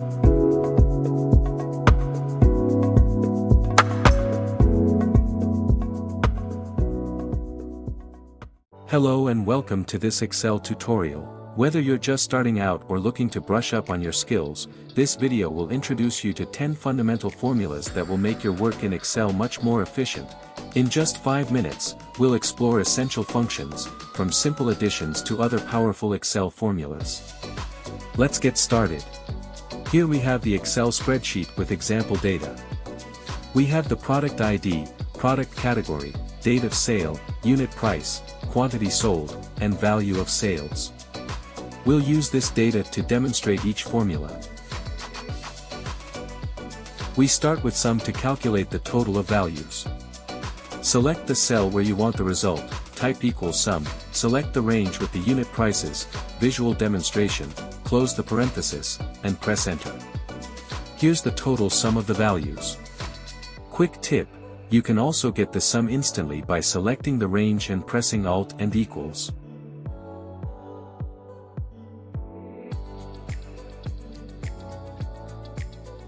Hello and welcome to this Excel tutorial. Whether you're just starting out or looking to brush up on your skills, this video will introduce you to 10 fundamental formulas that will make your work in Excel much more efficient. In just 5 minutes, we'll explore essential functions, from simple additions to other powerful Excel formulas. Let's get started. Here we have the Excel spreadsheet with example data. We have the product ID, product category, date of sale, unit price, quantity sold, and value of sales. We'll use this data to demonstrate each formula. We start with sum to calculate the total of values. Select the cell where you want the result, type equals sum, select the range with the unit prices, visual demonstration, close the parenthesis, and press enter. Here's the total sum of the values. Quick tip: you can also get the sum instantly by selecting the range and pressing Alt and equals.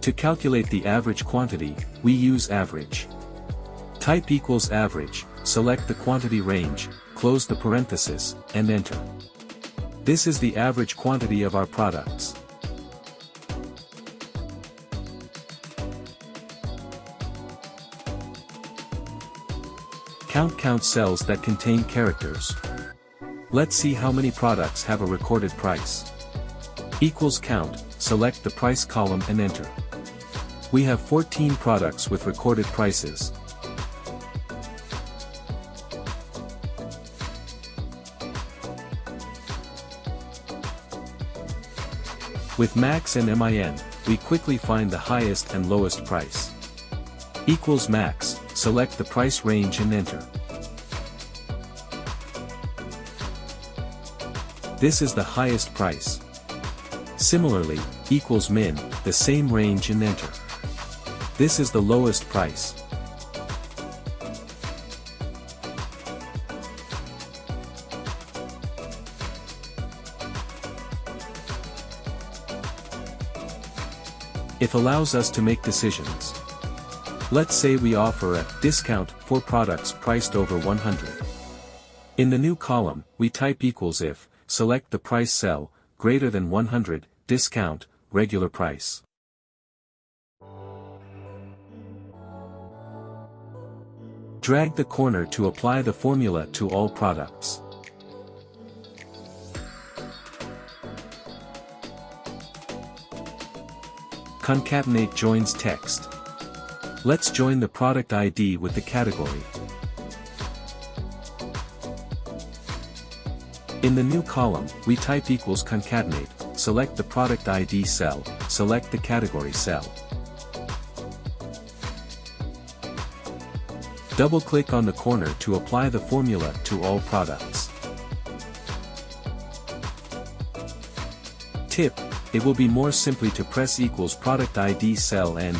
To calculate the average quantity, we use average. Type equals average, select the quantity range, close the parenthesis, and enter. This is the average quantity of our products. Count cells that contain characters. Let's see how many products have a recorded price. Equals count, select the price column and enter. We have 14 products with recorded prices. With max and min, we quickly find the highest and lowest price. Equals max, select the price range and enter. This is the highest price. Similarly, equals min, the same range and enter. This is the lowest price. It allows us to make decisions. Let's say we offer a discount for products priced over 100. In the new column, we type equals if, select the price cell, greater than 100, discount, regular price. Drag the corner to apply the formula to all products. Concatenate joins text. Let's join the product ID with the category. In the new column, we type equals concatenate, select the product ID cell, select the category cell. Double-click on the corner to apply the formula to all products. Tip: it will be more simply to press equals product ID cell and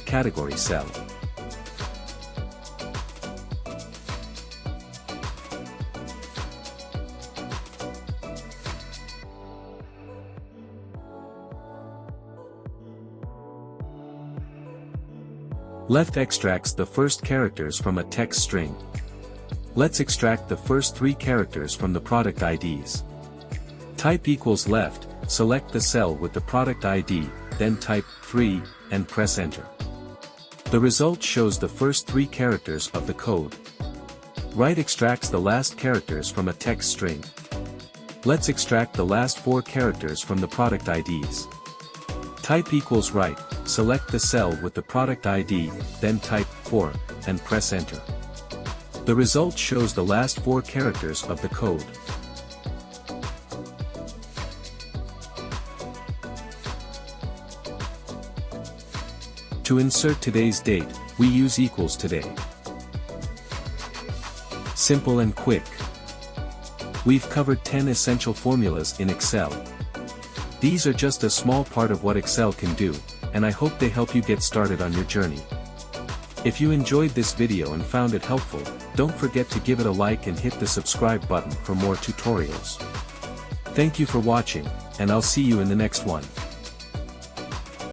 category cell. Left extracts the first characters from a text string. Let's extract the first 3 characters from the product IDs. Type equals left, select the cell with the product ID, then type 3, and press enter. The result shows the first 3 characters of the code. Right extracts the last characters from a text string. Let's extract the last 4 characters from the product IDs. Type equals right, select the cell with the product ID, then type 4, and press enter. The result shows the last 4 characters of the code. To insert today's date, we use equals today. Simple and quick. We've covered 10 essential formulas in Excel. These are just a small part of what Excel can do, and I hope they help you get started on your journey. If you enjoyed this video and found it helpful, don't forget to give it a like and hit the subscribe button for more tutorials. Thank you for watching, and I'll see you in the next one.